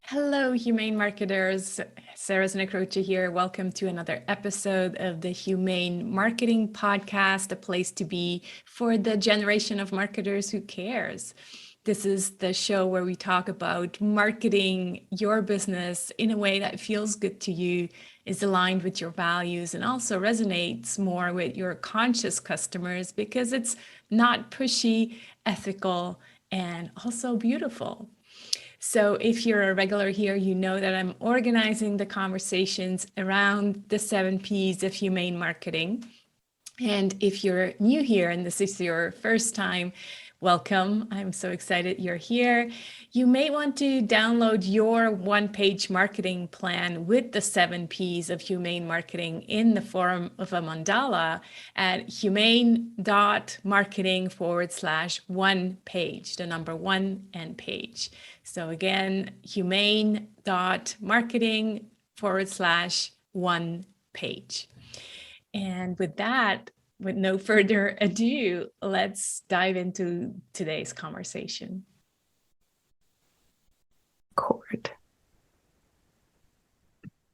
Hello, Humane marketers. Sarah Znakrocha here. Welcome to another episode of the Humane Marketing Podcast, a place to be for the generation of marketers who cares. This is the show where we talk about marketing your business in a way that feels good to you, is aligned with your values, and also resonates more with your conscious customers because it's not pushy, ethical, and also beautiful. So if you're a regular here, you know that I'm organizing the conversations around the 7 Ps of humane marketing. And if you're new here and this is your first time, welcome. I'm so excited you're here. You may want to download your one-page marketing plan with the 7 Ps of humane marketing in the form of a mandala at humane.marketing/one page, the number one and page. So again, humane.marketing/one page. And with that, with no further ado, let's dive into today's conversation. Record.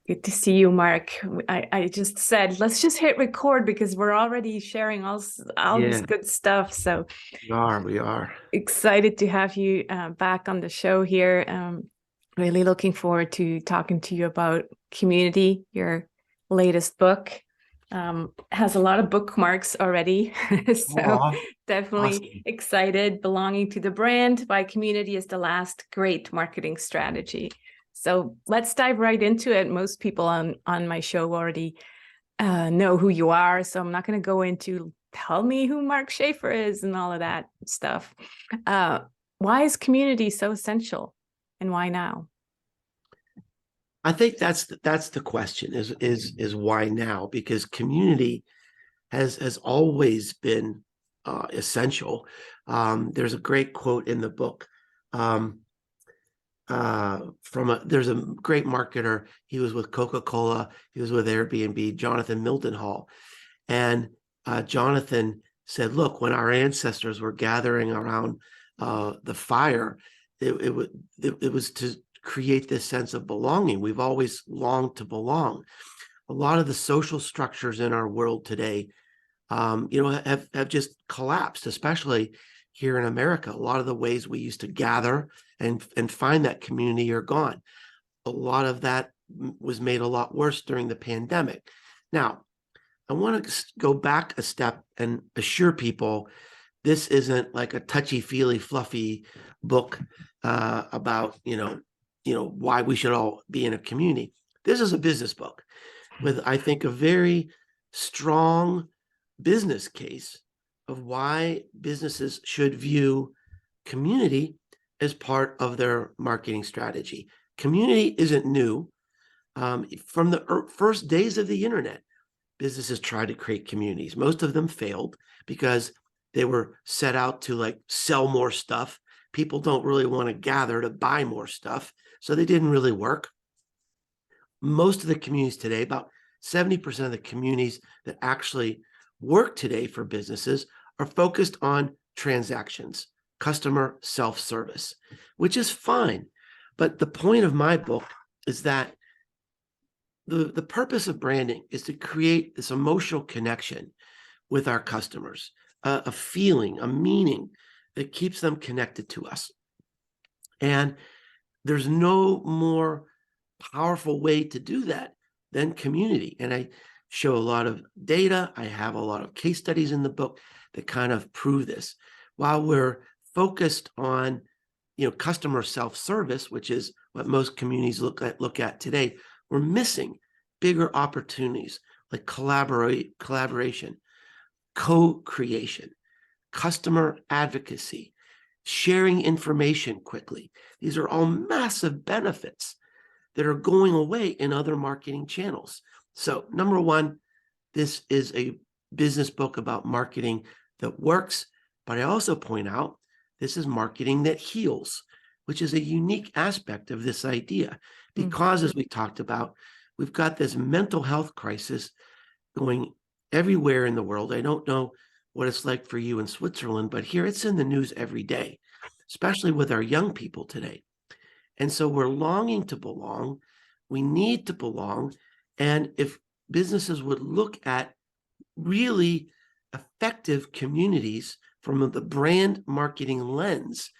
Good to see you, Mark. I just said, let's just hit record because we're already sharing all this good stuff. So we are excited to have you back on the show here. Really looking forward to talking to you about Community, your latest book. Has a lot of bookmarks already. So definitely awesome. Excited. Belonging to the brand by Community is the last great marketing strategy. So let's dive right into it. Most people on my show already know who you are. So I'm not going to go into tell me who Mark Schaefer is and all of that stuff. Why is Community so essential and why now? I think that's the question is why now? Because community has always been essential. There's a great quote in the book there's a great marketer. He was with Coca-Cola. He was with Airbnb, Jonathan Mildenhall. And Jonathan said, look, when our ancestors were gathering around the fire, it was to create this sense of belonging. We've always longed to belong. A lot of the social structures in our world today, have just collapsed, especially here in America. A lot of the ways we used to gather and find that community are gone. A lot of that was made a lot worse during the pandemic. Now, I want to go back a step and assure people this isn't like a touchy-feely, fluffy book about, why we should all be in a community. This is a business book with, I think, a very strong business case of why businesses should view community as part of their marketing strategy. Community isn't new. From the first days of the internet, businesses tried to create communities. Most of them failed because they were set out to sell more stuff. People don't really want to gather to buy more stuff, so they didn't really work. Most of the communities today, about 70% of the communities that actually work today for businesses are focused on transactions, customer self-service, which is fine. But the point of my book is that the purpose of branding is to create this emotional connection with our customers, a feeling, a meaning that keeps them connected to us. And there's no more powerful way to do that than community. And I show a lot of data. I have a lot of case studies in the book that kind of prove this. While we're focused on, customer self-service, which is what most communities look at today, we're missing bigger opportunities like collaboration, co-creation, customer advocacy, sharing information quickly. These are all massive benefits that are going away in other marketing channels. So number one, this is a business book about marketing that works, but I also point out this is marketing that heals, which is a unique aspect of this idea because, as we talked about, we've got this mental health crisis going everywhere in the world. I don't know what it's like for you in Switzerland, but here it's in the news every day, especially with our young people today. And so we're longing to belong. We need to belong. And if businesses would look at really effective communities from the brand marketing lens,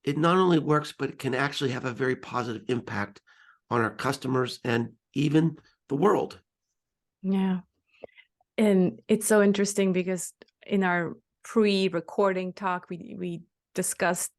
it not only works, but it can actually have a very positive impact on our customers and even the world. Yeah. And it's so interesting because in our pre-recording talk, we discussed,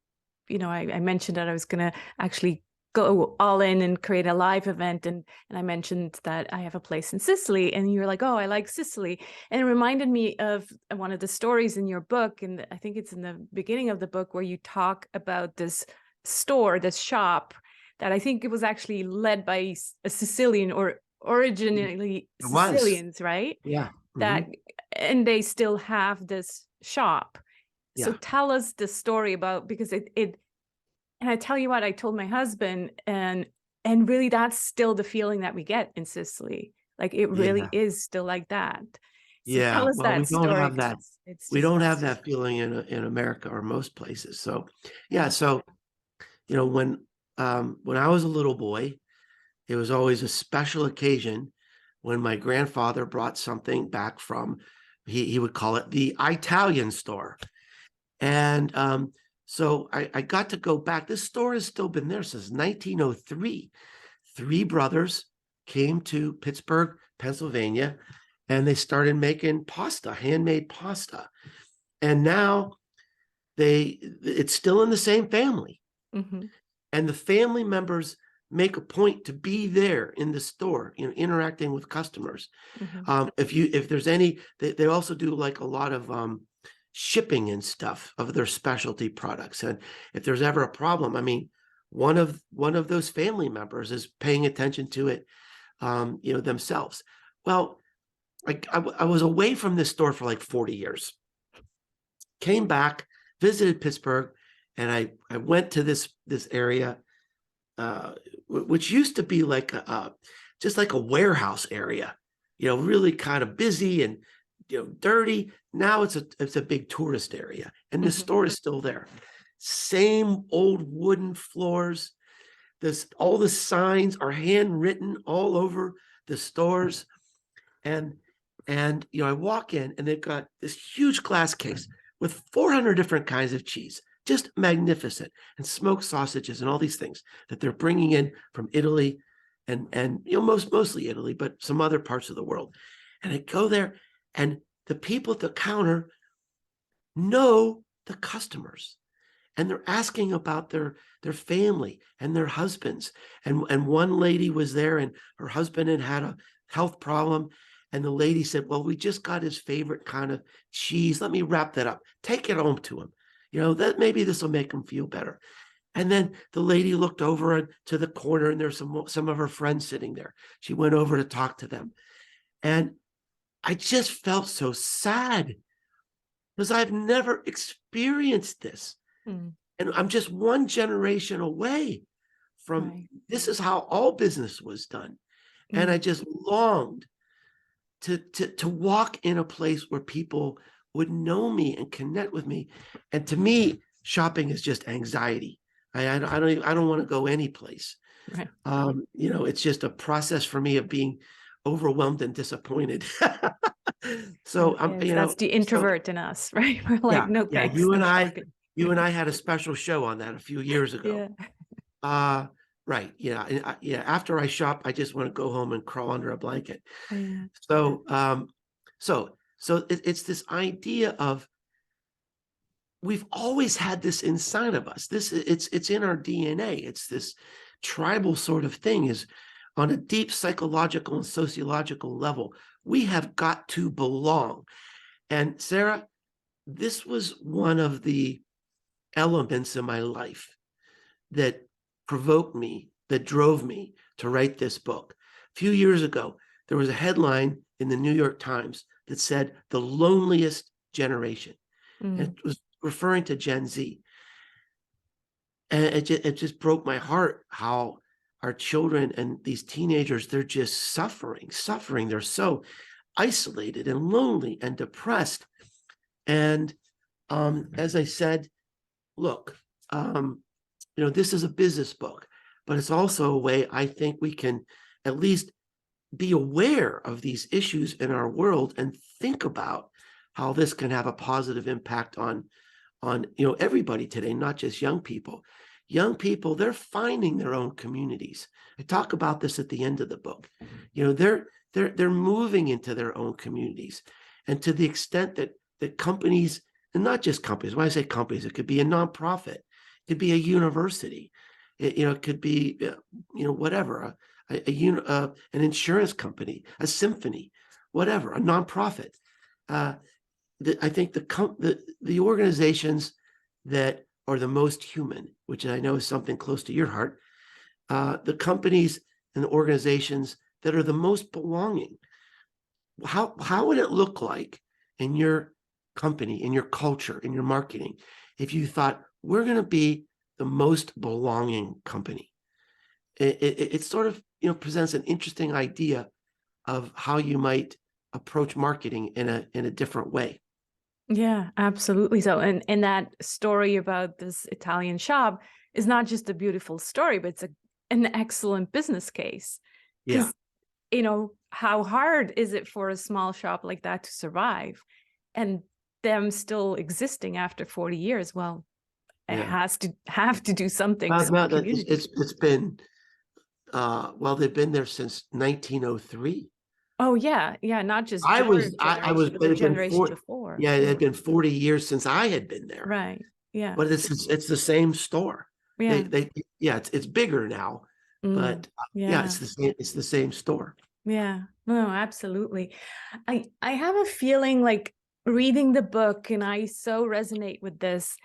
I mentioned that I was going to actually go all in and create a live event. And I mentioned that I have a place in Sicily, and you were like, oh, I like Sicily. And it reminded me of one of the stories in your book. And I think it's in the beginning of the book where you talk about this store, this shop that I think it was actually led by a Sicilian or originally Sicilians, right? Yeah. That, and they still have this shop. So tell us the story about, because it and I tell you what, I told my husband, and really that's still the feeling that we get in Sicily. Like it really is still like that. So tell us well, that we don't story. have that. We don't have that feeling in America or most places. So so when I was a little boy, it was always a special occasion when my grandfather brought something back from, he would call it the Italian store. And so I got to go back. This store has still been there since 1903. Three brothers came to Pittsburgh, Pennsylvania, and they started making pasta, handmade pasta. And now it's still in the same family. Mm-hmm. And the family members make a point to be there in the store, interacting with customers. Mm-hmm. If there's any, they also do like a lot of shipping and stuff of their specialty products. And if there's ever a problem, I mean, one of those family members is paying attention to it, themselves. Well, I was away from this store for like 40 years, came back, visited Pittsburgh, and I went to this area, which used to be like just like a warehouse area, really kind of busy and dirty. Now it's a big tourist area, and the store is still there. Same old wooden floors. All the signs are handwritten all over the stores, and I walk in, and they've got this huge glass case with 400 different kinds of cheese, just magnificent, and smoked sausages and all these things that they're bringing in from Italy, and mostly Italy, but some other parts of the world. And I go there, and the people at the counter know the customers, and they're asking about their family and their husbands. And one lady was there, and her husband had a health problem. And the lady said, well, we just got his favorite kind of cheese. Let me wrap that up. Take it home to him. That maybe this will make him feel better. And then the lady looked over to the corner, and there's some of her friends sitting there. She went over to talk to them. And I just felt so sad because I've never experienced this. And I'm just one generation away from this is how all business was done. And I just longed to walk in a place where people would know me and connect with me. And to me, shopping is just anxiety. I don't want to go any place. Right. It's just a process for me of being overwhelmed and disappointed. So that's the introvert in us, right? We're like, no, thanks. You and I had a special show on that a few years ago. Right. After I shop, I just want to go home and crawl under a blanket. So it's this idea of, we've always had this inside of us. It's in our DNA. It's this tribal sort of thing, is on a deep psychological and sociological level. We have got to belong. And Sarah, this was one of the elements in my life that provoked me, that drove me to write this book. A few years ago, there was a headline in the New York Times that said the loneliest generation. And it was referring to Gen Z. And it just broke my heart how our children and these teenagers, they're just suffering. They're so isolated and lonely and depressed. And as I said, look, this is a business book. but it's also a way I think we can at least be aware of these issues in our world and think about how this can have a positive impact on everybody today, not just young people. Young people, they're finding their own communities. I talk about this at the end of the book. They're moving into their own communities, and to the extent that companies, and not just companies. When I say companies, it could be a nonprofit, it could be a university, it could be whatever, an insurance company, a symphony, whatever, a nonprofit. I think the organizations that are the most human, which I know is something close to your heart, the companies and the organizations that are the most belonging. How would it look like in your company, in your culture, in your marketing, if you thought we're going to be the most belonging company? It sort of presents an interesting idea of how you might approach marketing in a different way. Yeah, absolutely. So, and that story about this Italian shop is not just a beautiful story, but it's an excellent business case. Yeah. Because, how hard is it for a small shop like that to survive, and them still existing after 40 years? Well, it has to have to do something. It's been they've been there since 1903. Oh yeah, not just I your was generation, but the generation before. Yeah, it had been 40 years since I had been there. Right. Yeah. But it's the same store. Yeah. It's bigger now, but yeah, it's the same store. Yeah. No, absolutely. I have a feeling like reading the book, and I so resonate with this,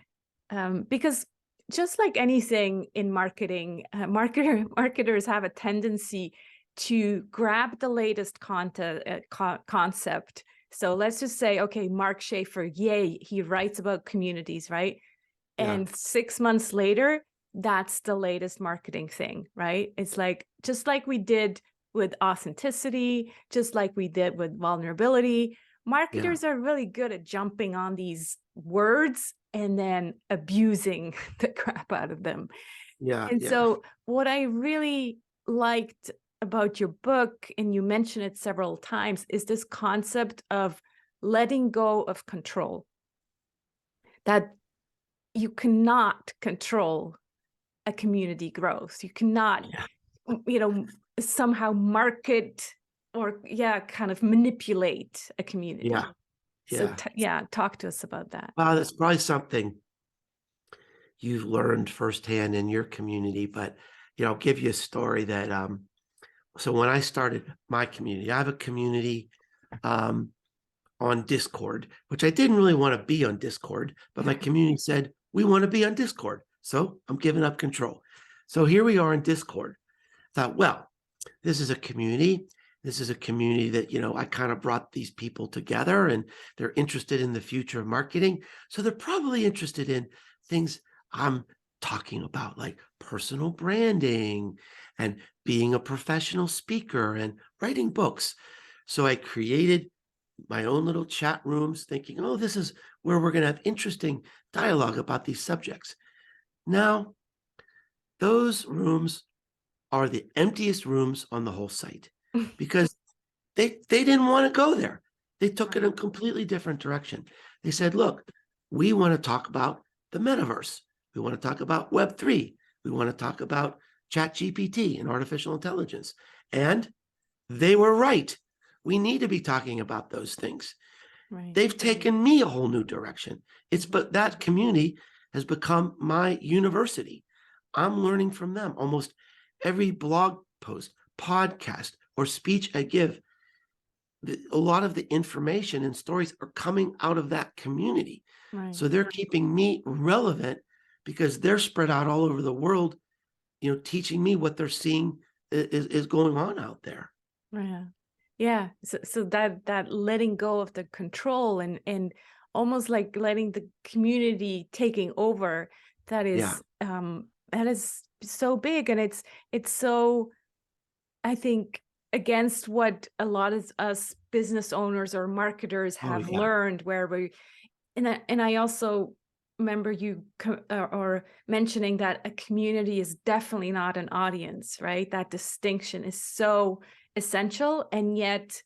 because just like anything in marketing, marketers have a tendency to grab the latest concept. So let's just say, okay, Mark Schaefer, yay, he writes about communities, right? And 6 months later, that's the latest marketing thing, right? It's like, just like we did with authenticity, just like we did with vulnerability, marketers are really good at jumping on these words and then abusing the crap out of them. So what I really liked about your book, and you mention it several times, is this concept of letting go of control. That you cannot control a community growth. You cannot, somehow market or kind of manipulate a community. So talk to us about that. Well, that's probably something you've learned firsthand in your community, but I'll give you a story that so when I started my community, I have a community on Discord, which I didn't really want to be on Discord, but my community said, we want to be on Discord. So I'm giving up control. So here we are in Discord. Thought, well, this is a community. This is a community that, I kind of brought these people together, and they're interested in the future of marketing. So they're probably interested in things I'm talking about, like personal branding and being a professional speaker and writing books. So I created my own little chat rooms thinking, oh, this is where we're going to have interesting dialogue about these subjects. Now, those rooms are the emptiest rooms on the whole site because they didn't want to go there. They took it in a completely different direction. They said, look, we want to talk about the metaverse. We want to talk about Web3. We want to talk about ChatGPT and artificial intelligence. And they were right. We need to be talking about those things. Right. They've taken me a whole new direction. But that community has become my university. I'm learning from them. Almost every blog post, podcast, or speech I give, a lot of the information and stories are coming out of that community. Right. So they're keeping me relevant because they're spread out all over the world, teaching me what they're seeing is going on out there. Yeah. So that letting go of the control and almost like letting the community taking over, that is so big, and it's so, I think, against what a lot of us business owners or marketers have learned, where we, and I also remember you or mentioning that a community is definitely not an audience, right? That distinction is so essential. And yet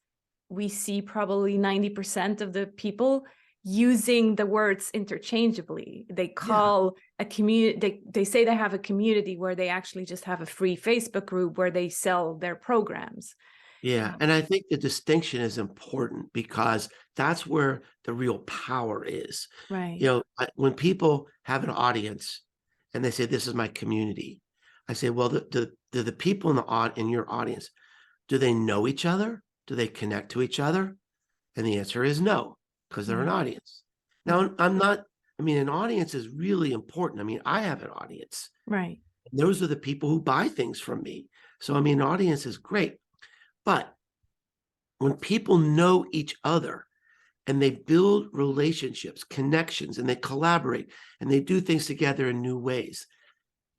we see probably 90% of the people using the words interchangeably. They call a community, they say they have a community where they actually just have a free Facebook group where they sell their programs. Yeah. And I think the distinction is important because that's where the real power is. Right. You know, when people have an audience and they say, this is my community, I say, well, the people in your audience, do they know each other? Do they connect to each other? And the answer is no, because they're an audience. Now, an audience is really important. I mean, I have an audience. Right. Those are the people who buy things from me. So, I mean, an audience is great. But when people know each other and they build relationships, connections, and they collaborate and they do things together in new ways,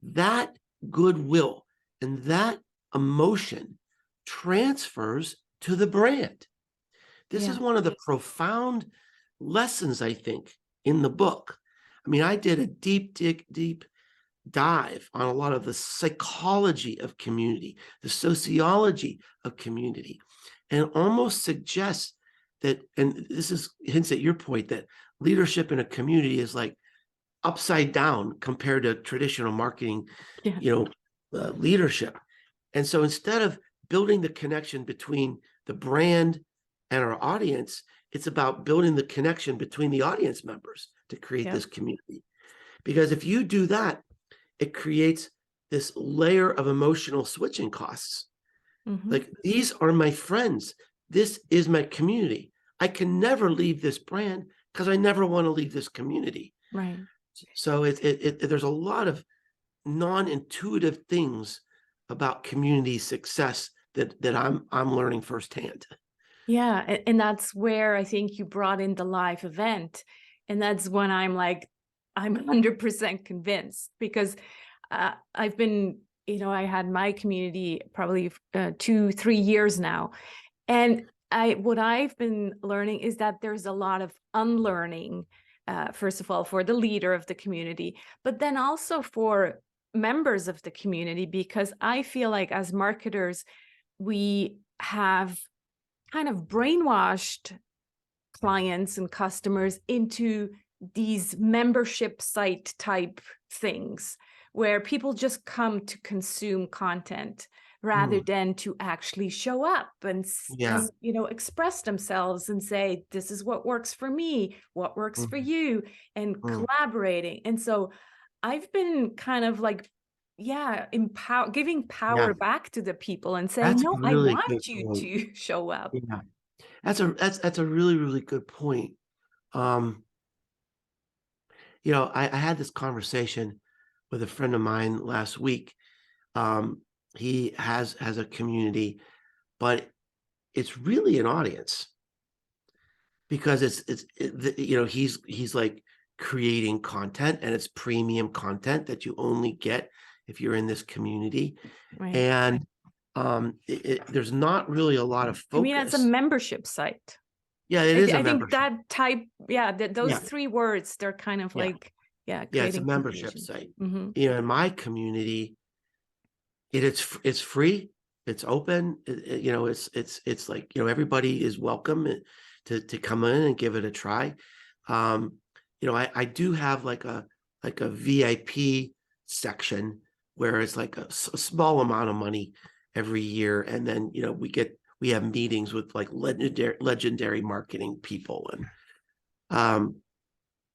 that goodwill and that emotion transfers to the brand. This is one of the profound lessons, I think, in the book. I mean, I did a deep dive on a lot of the psychology of community, the sociology of community, and almost suggests that, and this is hints at your point, that leadership in a community is like upside down compared to traditional marketing, leadership. And so instead of building the connection between the brand and our audience, it's about building the connection between the audience members to create this community. Because if you do that, it creates this layer of emotional switching costs. Like, these are my friends. This is my community. I can never leave this brand because I never want to leave this community. Right. So there's a lot of non-intuitive things about community success that I'm learning firsthand. Yeah, and that's where I think you brought in the live event, and that's when I'm like, I'm 100% convinced, because I've been, I had my community probably 2-3 years now, and what I've been learning is that there's a lot of unlearning, first of all, for the leader of the community, but then also for members of the community, because I feel like as marketers, we have kind of brainwashed clients and customers into these membership site type things where people just come to content rather than to actually show up and express themselves and say, this is what works for me, what works for you, and collaborating. And so I've been kind of like, giving power back to the people and saying, no, I want you to show up. Yeah. That's a really, really good point. I had this conversation with a friend of mine last week. He has a community, but it's really an audience because he's like creating content, and it's premium content that you only get if you're in this community. Right. And there's not really a lot of focus. I mean, it's a membership site. Yeah, it is a membership. I think that type, those 3 words, they're kind of like, it's a membership confusion. site. In my community, it's free, it's open. It's like, everybody is welcome to come in and give it a try. I do have like a VIP section where it's like a small amount of money every year, and then we have meetings with like legendary marketing people, and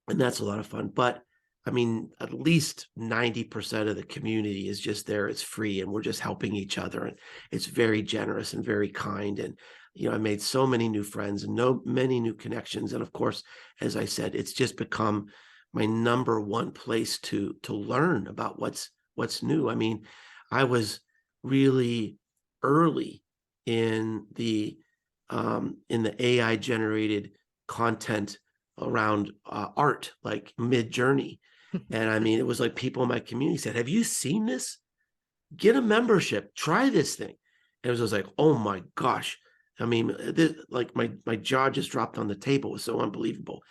that's a lot of fun. But I mean, at least 90% of the community is just there. It's free, and we're just helping each other, and it's very generous and very kind. And I made so many new friends and many new connections. And of course, as I said, it's just become my number one place to learn about what's new. I mean, I was really early in the AI generated content around art, like Mid-Journey. And I mean, it was like people in my community said, have you seen this? Get a membership, try this thing. And it was like, oh my gosh. I mean, like my jaw just dropped on the table. It was so unbelievable.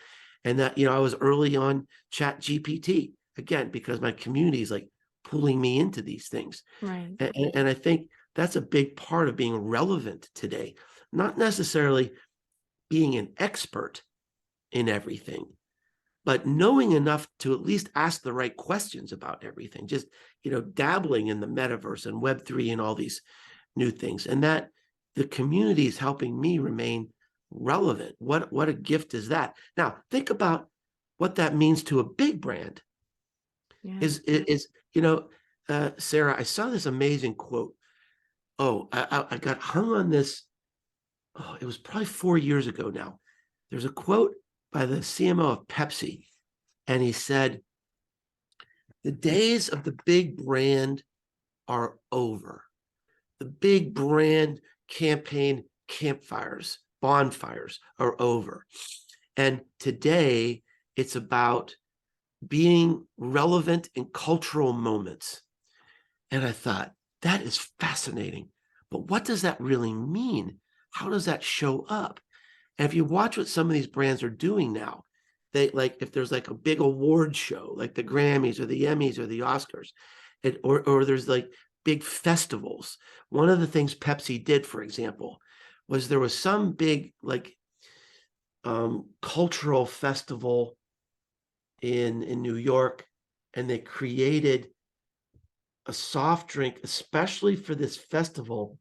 And that, you know, I was early on Chat GPT, again, because my community is like pulling me into these things. Right. And I think that's a big part of being relevant today, not necessarily being an expert in everything, but knowing enough to at least ask the right questions about everything, just, you know, dabbling in the metaverse and Web3 and all these new things. And that the community is helping me remain relevant. What a gift is that? Now, think about what that means to a big brand. Yeah. Is you know, Sarah, I saw this amazing quote. Oh, I got hung on this. Oh, it was probably 4 years ago now. There's a quote by the CMO of Pepsi, and he said, "The days of the big brand are over. The big brand campaign campfires, bonfires are over. And today it's about being relevant in cultural moments." And I thought, that is fascinating. But what does that really mean? How does that show up? And if you watch what some of these brands are doing now, they like, if there's like a big award show, like the Grammys or the Emmys or the Oscars, or there's like big festivals. One of the things Pepsi did, for example, was there was some big like cultural festival in New York, and they created a soft drink especially for this festival.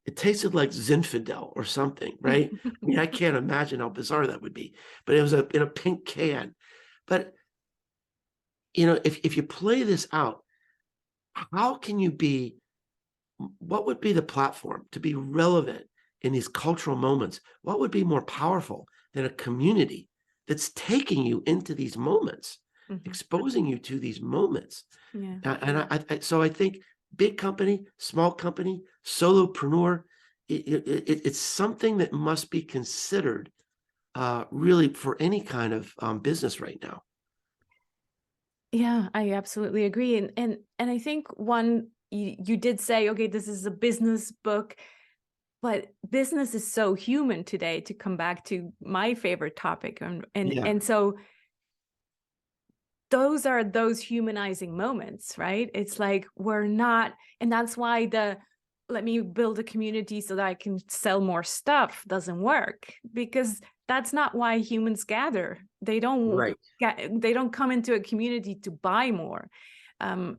It tasted like Zinfandel or something, right? I mean, I can't imagine how bizarre that would be, but it was in a pink can. But, you know, if you play this out, how can you be, what would be the platform to be relevant in these cultural moments? What would be more powerful than a community that's taking you into these moments, exposing you to these moments? Yeah. And so I think big company, small company, solopreneur, it's something that must be considered really for any kind of business right now. Yeah, I absolutely agree. And I think one, you did say, okay, this is a business book, but business is so human today, to come back to my favorite topic. And so those are those humanizing moments, right? It's like we're not, and that's why the let me build a community so that I can sell more stuff doesn't work, because that's not why humans gather. They don't they don't come into a community to buy more. And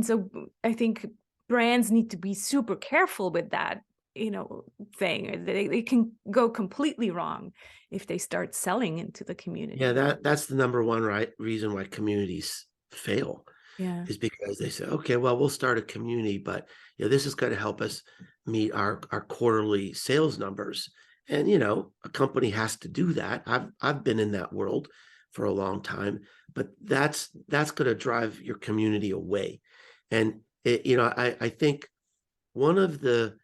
so I think brands need to be super careful with that, you know, thing. They can go completely wrong if they start selling into the community. Yeah, that's the number one reason why communities fail. Yeah. Is because they say, okay, well, we'll start a community, but you know, this is going to help us meet our quarterly sales numbers. And you know, a company has to do that. I've been in that world for a long time, but that's going to drive your community away. And you know, I think one of the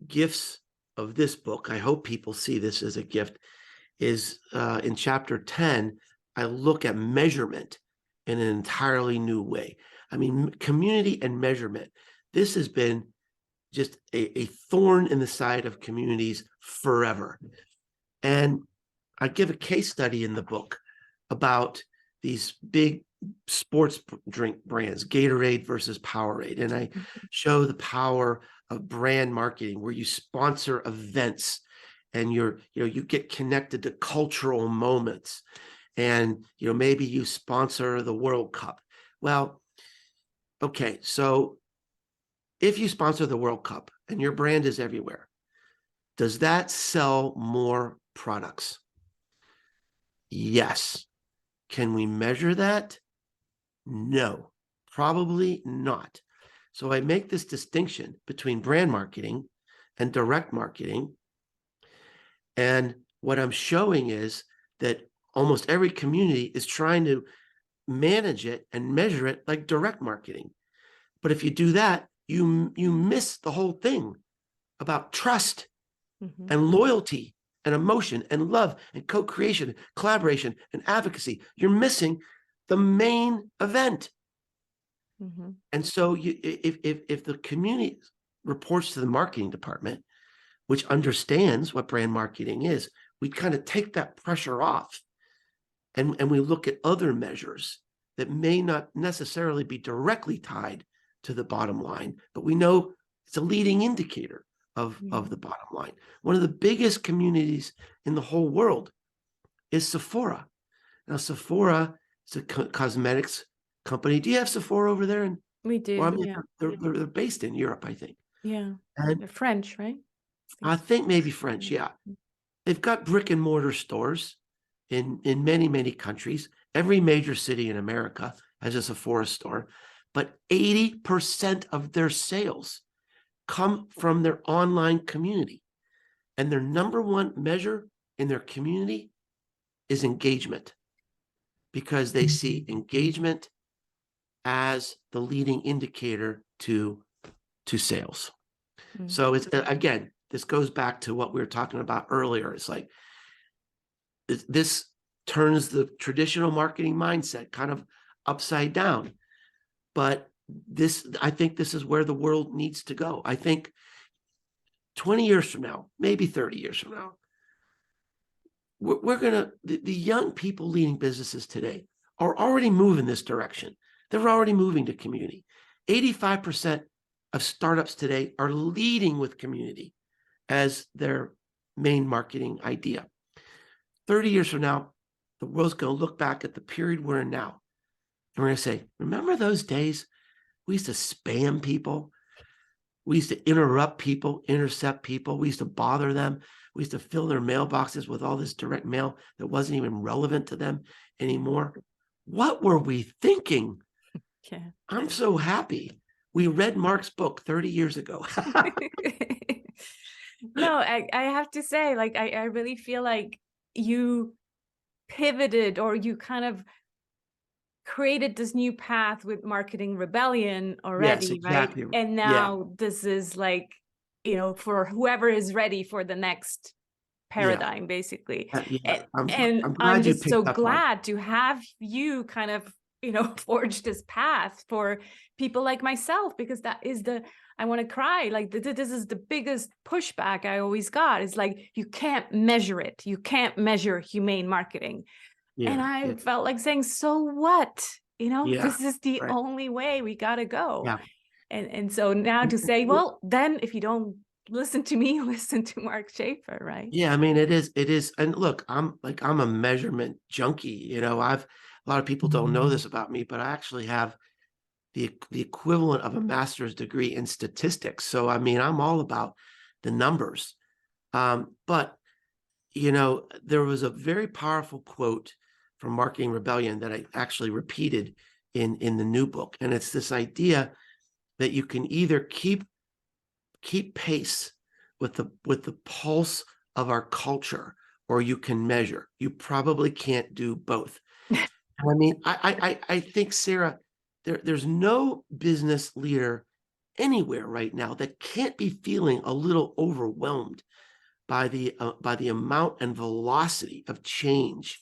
gifts of this book, I hope people see this as a gift, is in chapter 10, I look at measurement in an entirely new way. I mean, community and measurement, this has been just a thorn in the side of communities forever. And I give a case study in the book about these big sports drink brands, Gatorade versus Powerade. And I show the power of brand marketing, where you sponsor events and you get connected to cultural moments. And you know, maybe you sponsor the World Cup. Well, okay, so if you sponsor the World Cup and your brand is everywhere, does that sell more products? Yes. Can we measure that? No, probably not. So I make this distinction between brand marketing and direct marketing. And what I'm showing is that almost every community is trying to manage it and measure it like direct marketing. But if you do that, you miss the whole thing about trust and loyalty and emotion and love and co-creation, collaboration and advocacy. You're missing the main event. And so if the community reports to the marketing department, which understands what brand marketing is, we kind of take that pressure off. and we look at other measures that may not necessarily be directly tied to the bottom line, but we know it's a leading indicator of the bottom line. One of the biggest communities in the whole world is Sephora. Now, Sephora is a cosmetics company. Do you have Sephora over there? We do. Well, I mean, yeah. they're based in Europe, I think. Yeah. And They're French, right? I think maybe French. Yeah, they've got brick and mortar stores in many, many countries. Every major city in America has a Sephora store, but 80% of their sales come from their online community. And their number one measure in their community is engagement, because they see engagement as the leading indicator to sales. So it's, again, this goes back to what we were talking about earlier. It's like this turns the traditional marketing mindset kind of upside down. But I think this is where the world needs to go. I think 20 years from now, maybe 30 years from now, the young people leading businesses today are already moving this direction. They're already moving to community. 85% of startups today are leading with community as their main marketing idea. 30 years from now, the world's going to look back at the period we're in now, and we're going to say, remember those days we used to spam people? We used to interrupt people, intercept people. We used to bother them. We used to fill their mailboxes with all this direct mail that wasn't even relevant to them anymore. What were we thinking? Yeah. I'm so happy we read Mark's book 30 years ago. No, I have to say, like, I really feel like you pivoted, or you kind of created this new path with Marketing Rebellion already, Yes, exactly. right? And now this is like, for whoever is ready for the next paradigm, basically. Yeah. And I'm glad I'm you just so picked up on. glad to have you kind of, forge this path for people like myself, because that is I want to cry. Like, this is the biggest pushback I always got. It's like, you can't measure it. You can't measure humane marketing. And I felt like saying, so what? This is the only way. We got to go. Yeah. And so now to say, well, then if you don't listen to me, listen to Mark Schaefer, right? Yeah, I mean, it is. And look, I'm a measurement junkie. A lot of people don't know this about me, but I actually have the equivalent of a master's degree in statistics. So, I mean, I'm all about the numbers. But, there was a very powerful quote from Marketing Rebellion that I actually repeated in the new book. And it's this idea that you can either keep pace with the pulse of our culture, or you can measure. You probably can't do both. I mean, I think, Sarah, there's no business leader anywhere right now that can't be feeling a little overwhelmed by the amount and velocity of change.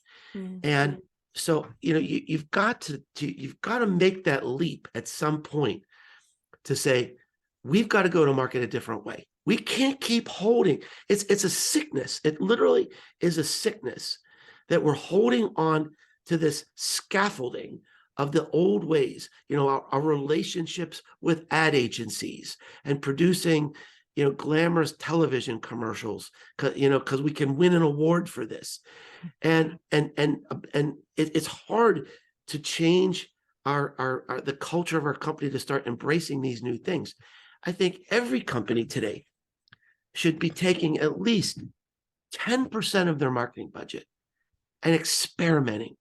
And so, you've got to make that leap at some point to say, we've got to go to market a different way. We can't keep holding. It's a sickness. It literally is a sickness that we're holding on to this scaffolding of the old ways, our relationships with ad agencies and producing, glamorous television commercials, because we can win an award for this. And it's hard to change the culture of our company to start embracing these new things. I think every company today should be taking at least 10% of their marketing budget and experimenting,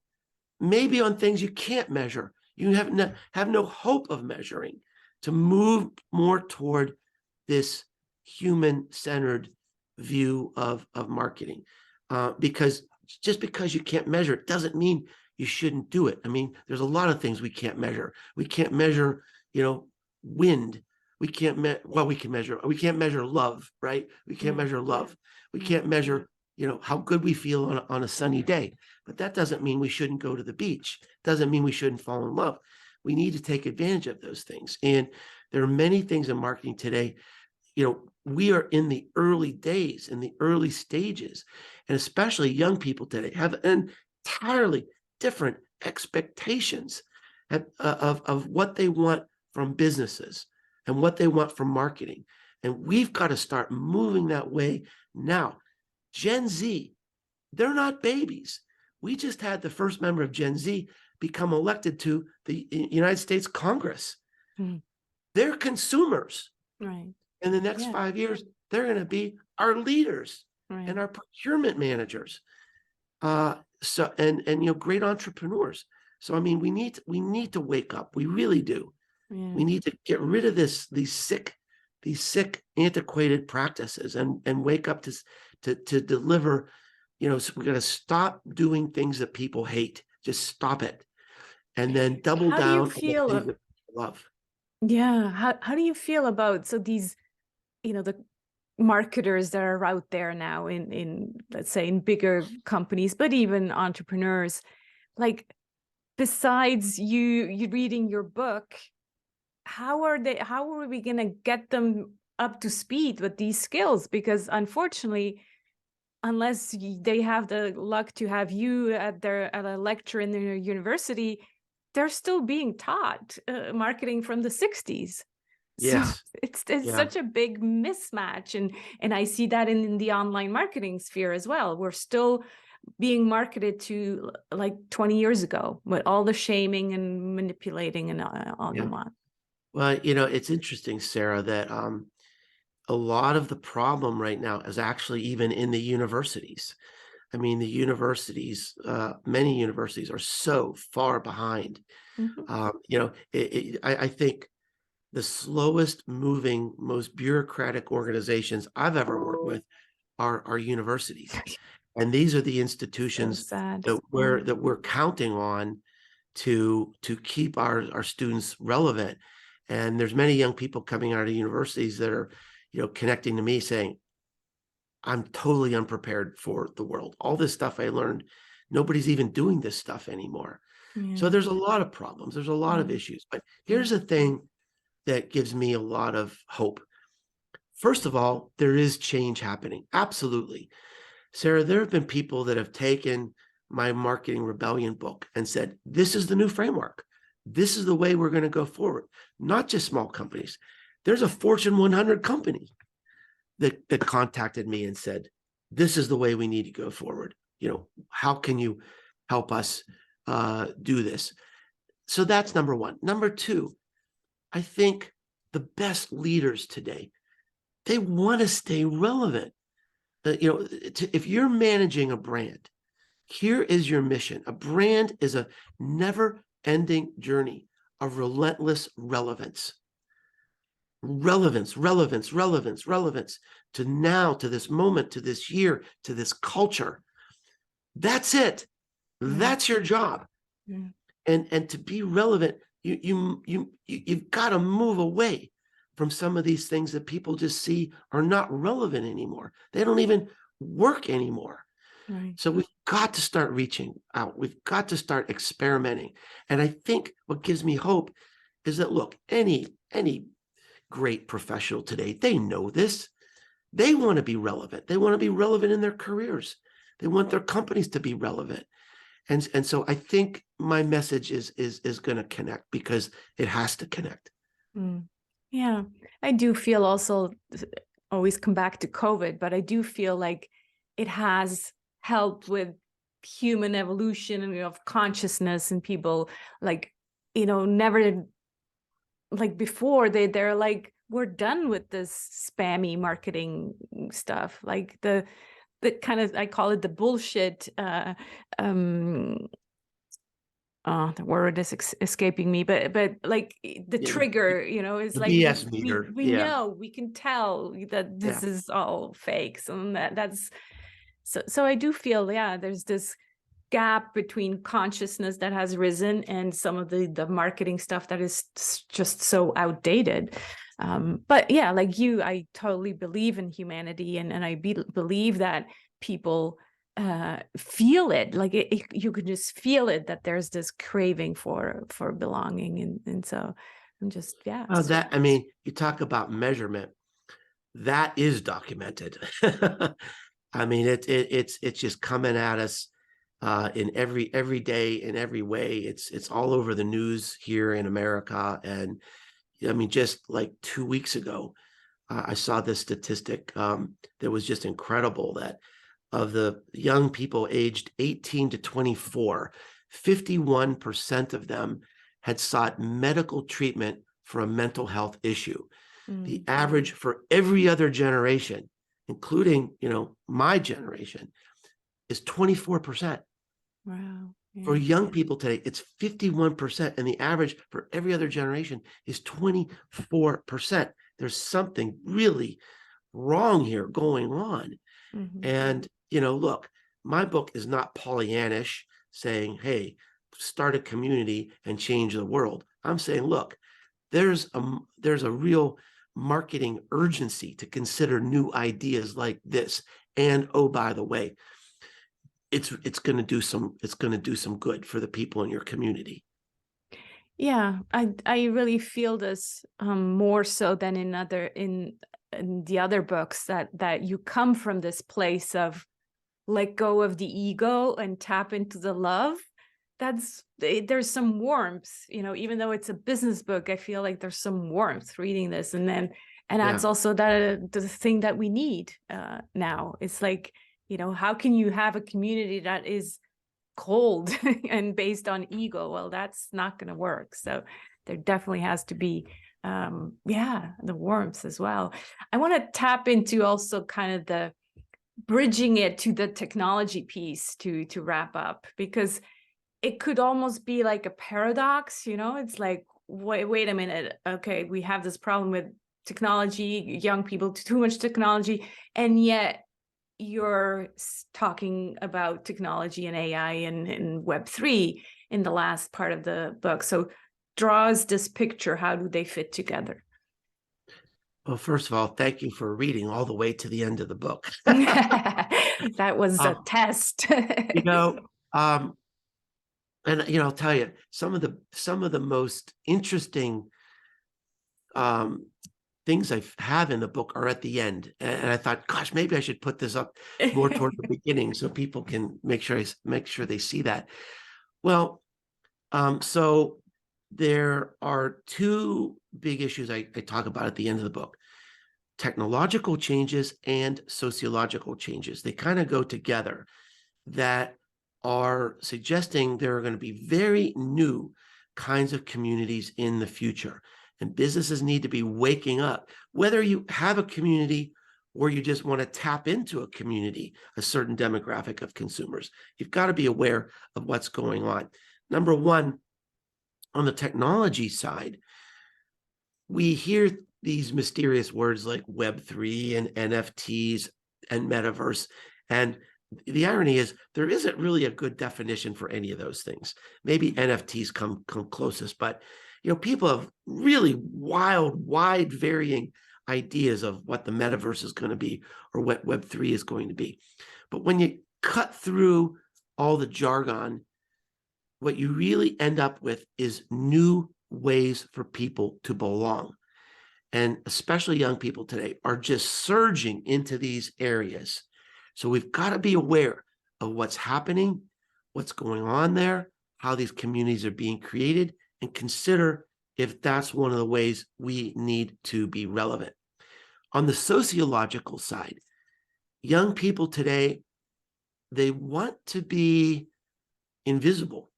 maybe on things you can't measure, you have no hope of measuring, to move more toward this human-centered view of marketing. Because just because you can't measure it doesn't mean you shouldn't do it. I mean, there's a lot of things we can't measure. We can't measure, wind. We can't measure love, right? We can't measure love. We can't measure, how good we feel on a sunny day. But that doesn't mean we shouldn't go to the beach. Doesn't mean we shouldn't fall in love. We need to take advantage of those things. And there are many things in marketing today. We are in the early days, in the early stages, and especially young people today have an entirely different expectations of what they want from businesses and what they want from marketing. And we've got to start moving that way now. Gen Z, they're not babies. We just had the first member of Gen Z become elected to the United States Congress. They're consumers. Right. In the next 5 years, they're going to be our leaders and our procurement managers. Great entrepreneurs. So I mean, we need to wake up. We really do. We need to get rid of these sick, antiquated practices and wake up to deliver. So we're going to stop doing things that people hate. Just stop it, and then double down on the things that people love. Yeah. How do you feel about these, the marketers that are out there now in let's say in bigger companies, but even entrepreneurs, like besides you reading your book, how are we going to get them up to speed with these skills? Because unfortunately, unless they have the luck to have you at a lecture in their university, they're still being taught marketing from the 60s. Yes. So it's such a big mismatch. And I see that in the online marketing sphere as well. We're still being marketed to like 20 years ago with all the shaming and manipulating and all you want. Well, it's interesting, Sarah, that a lot of the problem right now is actually even in the universities. I mean, the universities, many universities are so far behind. I think the slowest moving, most bureaucratic organizations I've ever worked with are universities. And these are the institutions that we're counting on to keep our students relevant. And there's many young people coming out of universities that are, connecting to me saying, I'm totally unprepared for the world. All this stuff I learned, nobody's even doing this stuff anymore. So there's a lot of problems. There's a lot of issues. But here's the thing that gives me a lot of hope. First of all, there is change happening. Absolutely. Sarah, there have been people that have taken my Marketing Rebellion book and said, this is the new framework. This is the way we're going to go forward. Not just small companies. There's a Fortune 100 company that contacted me and said, this is the way we need to go forward. How can you help us do this? So that's number one. Number two, I think the best leaders today, they want to stay relevant. If you're managing a brand, here is your mission. A brand is a never-ending journey of relentless relevance. Relevance to now, to this moment, to this year, to this culture. That's it. That's your job. And to be relevant, you've got to move away from some of these things that people just see are not relevant anymore. They don't even work anymore. So we've got to start reaching out. We've got to start experimenting. And I think what gives me hope is that, look, any great professional today, they know this. They want to be relevant. They want to be relevant in their careers. They want their companies to be relevant. And so I think my message is going to connect because it has to connect. Yeah, I do feel also, always come back to COVID, but I do feel like it has helped with human evolution and of consciousness, and people never like before they're like, we're done with this spammy marketing stuff, like the kind of, I call it the bullshit. The word is escaping me, but like the trigger, is like BS meter. We know, we can tell that this is all fake. So that's so I do feel, there's this gap between consciousness that has risen and some of the marketing stuff that is just so outdated. But like you, I totally believe in humanity, and I believe that people feel it, like you can just feel it, that there's this craving for belonging, and so I'm just I mean, you talk about measurement, that is documented. I mean, it's just coming at us in every day, in every way. It's all over the news here in America. And I mean, just like 2 weeks ago, I saw this statistic that was just incredible, that of the young people aged 18 to 24, 51% of them had sought medical treatment for a mental health issue. The average for every other generation, including, my generation, is 24%. Wow. Yeah. For young people today, it's 51%, and the average for every other generation is 24%. There's something really wrong here going on. And, look, my book is not Pollyannish saying, hey, start a community and change the world. I'm saying, look, there's a real marketing urgency to consider new ideas like this. And oh, by the way, it's going to do some good for the people in your community. Yeah, I really feel this more so than in the other books, that you come from this place of let go of the ego and tap into the love. There's some warmth, even though it's a business book, I feel like there's some warmth reading this. And that's also the thing that we need now. It's like, how can you have a community that is cold and based on ego? Well, that's not going to work. So there definitely has to be the warmth as well. I want to tap into also kind of the bridging it to the technology piece to wrap up, because it could almost be like a paradox. It's like, wait a minute, okay, we have this problem with technology, young people, too much technology, and yet you're talking about technology and AI and Web3 in the last part of the book. So draw us this picture. How do they fit together? Well, first of all, thank you for reading all the way to the end of the book. That was a test. And I'll tell you, some of the most interesting things I have in the book are at the end. And I thought, gosh, maybe I should put this up more toward the beginning so people can make sure they see that. Well, so there are two big issues I talk about at the end of the book: technological changes and sociological changes. They kind of go together, that are suggesting there are going to be very new kinds of communities in the future. And businesses need to be waking up, whether you have a community or you just want to tap into a community, a certain demographic of consumers. You've got to be aware of what's going on. Number one, on the technology side, we hear these mysterious words like Web3 and NFTs and metaverse. And the irony is there isn't really a good definition for any of those things. Maybe NFTs come closest, but people have really wide varying ideas of what the metaverse is going to be or what Web3 is going to be. But when you cut through all the jargon, what you really end up with is new ways for people to belong. And especially young people today are just surging into these areas. So we've got to be aware of what's happening, what's going on there, how these communities are being created, and consider if that's one of the ways we need to be relevant. On the sociological side, young people today, they want to be invisible.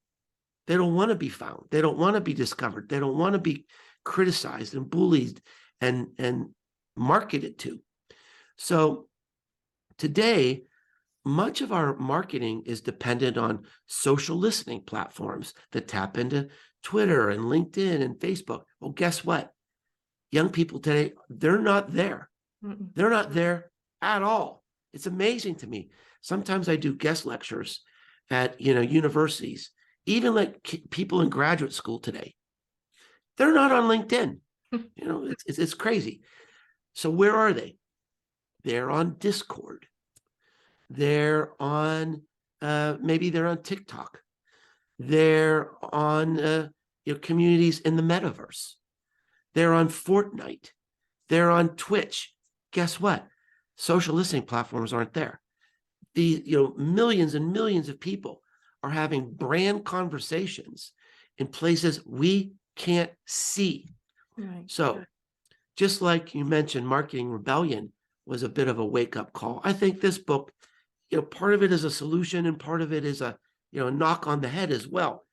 They don't want to be found. They don't want to be discovered. They don't want to be criticized and bullied and marketed to. So today, much of our marketing is dependent on social listening platforms that tap into Twitter and LinkedIn and Facebook. Well, guess what? Young people today, they're not there. They're not there at all. It's amazing to me. Sometimes I do guest lectures at universities, even like people in graduate school today. They're not on LinkedIn. It's crazy. So where are they? They're on Discord. They're on maybe they're on TikTok. They're on communities in the metaverse. They're on Fortnite. They're on Twitch. Guess what? Social listening platforms aren't there. The millions and millions of people are having brand conversations in places we can't see. Right. So just like you mentioned, Marketing Rebellion was a bit of a wake-up call. I think this book, part of it is a solution and part of it is a knock on the head as well,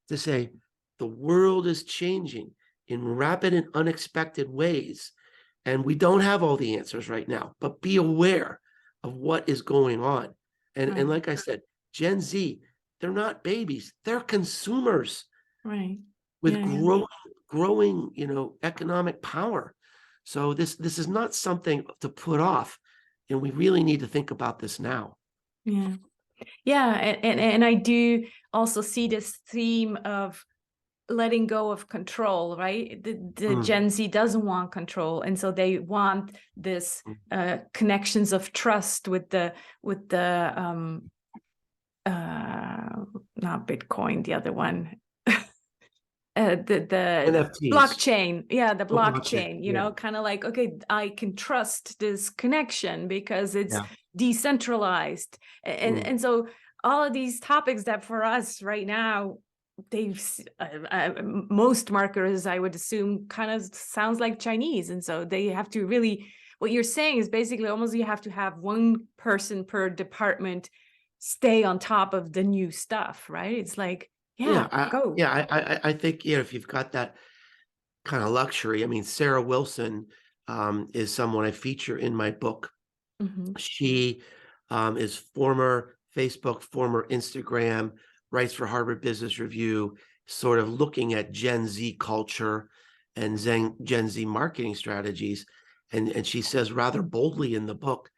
to say the world is changing in rapid and unexpected ways, and we don't have all the answers right now, but be aware of what is going on. And like I said, Gen Z, they're not babies, they're consumers, right, with growing economic power. So this is not something to put off, and we really need to think about this now. And I do also see this theme of letting go of control, right? The Gen Z doesn't want control, and so they want this connections of trust with the not Bitcoin, the other one, the NFTs. blockchain. The blockchain, Yeah. kind of like, okay, I can trust this connection because it's decentralized. And so all of these topics that for us right now, most marketers, I would assume, kind of sounds like Chinese. And so they have to really, what you're saying is basically almost you have to have one person per department stay on top of the new stuff, right? It's like, go. I think if you've got that kind of luxury, I mean, Sarah Wilson is someone I feature in my book. She is former Facebook, former Instagram, writes for Harvard Business Review, sort of looking at Gen Z culture and Gen Z marketing strategies. And she says rather boldly in the book,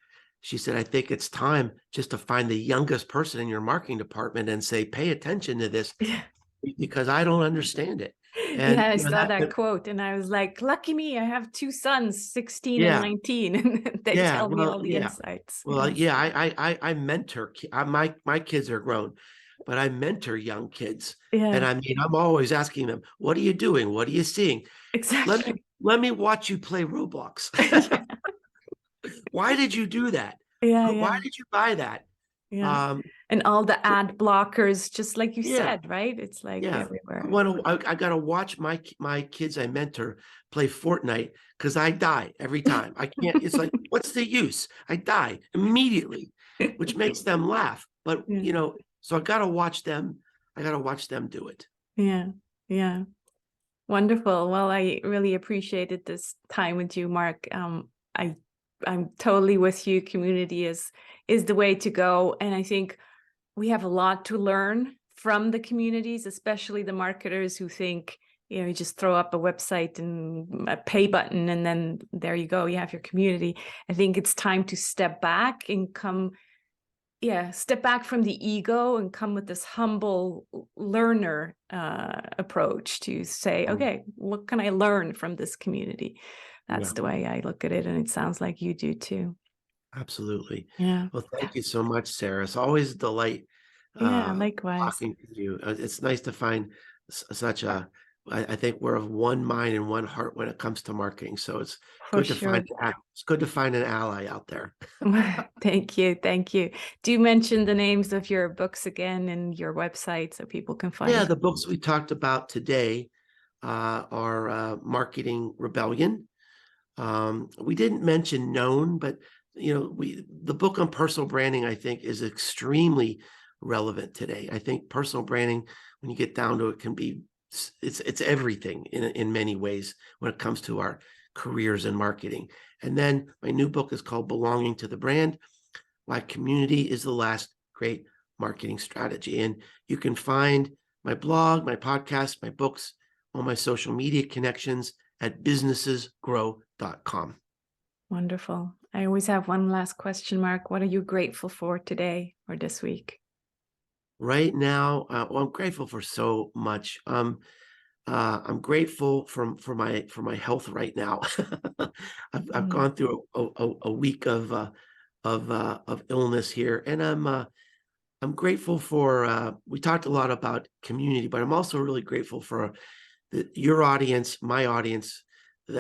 she said, I think it's time just to find the youngest person in your marketing department and say, pay attention to this because I don't understand it. And I saw that quote and I was like, lucky me, I have two sons, 16 and 19, and they tell me all the insights. Well, I mentor, my kids are grown, but I mentor young kids. And I mean, I'm always asking them, what are you doing? What are you seeing? Exactly. Let me watch you play Roblox. Why did you do that? Why did you buy that? And all the ad blockers, just like you said, right? It's like everywhere. I gotta watch my kids I mentor play Fortnite because I die every time. I can't. It's like, what's the use? I die immediately, which makes them laugh. But so I gotta watch them. I gotta watch them do it. Yeah. Wonderful. Well, I really appreciated this time with you, Mark. I'm totally with you. Community is the way to go. And I think we have a lot to learn from the communities, especially the marketers who think, you just throw up a website and a pay button and then there you go, you have your community. I think it's time to step back and step back from the ego and come with this humble learner approach to say, okay, what can I learn from this community? That's the way I look at it. And it sounds like you do too. Absolutely. Yeah. Well, thank you so much, Sarah. It's always a delight. Likewise. Talking to you. It's nice to find such a, I think we're of one mind and one heart when it comes to marketing. So it's good to find an ally out there. Thank you. Do you mention the names of your books again and your website so people can find? Yeah, the books we talked about today are Marketing Rebellion. We didn't mention Known, but the book on personal branding, I think, is extremely relevant today. I think personal branding, when you get down to it, can be it's everything in many ways when it comes to our careers in marketing. And then my new book is called Belonging to the Brand: Why Community is the Last Great Marketing Strategy. And you can find my blog, my podcast, my books, all my social media connections at businessesgrow.com. Wonderful. I always have one last question, Mark. What are you grateful for today or this week? Right now, I'm grateful for so much. I'm grateful for my health right now. I've gone through a week of illness here, and I'm grateful for. We talked a lot about community, but I'm also really grateful for your audience, my audience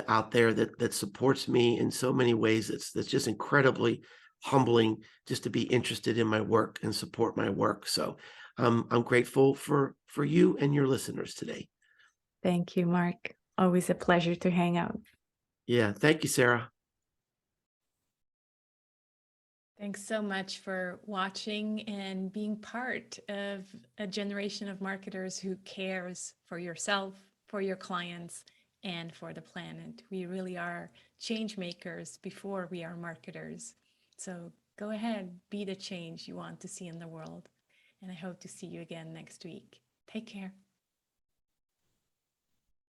out there that supports me in so many ways. That's just incredibly humbling just to be interested in my work and support my work. So I'm grateful for you and your listeners today. Thank you, Mark. Always a pleasure to hang out. Yeah. Thank you, Sarah. Thanks so much for watching and being part of a generation of marketers who cares for yourself, for your clients, and for the planet. We really are change makers before we are marketers. So go ahead, be the change you want to see in the world. And I hope to see you again next week. Take care.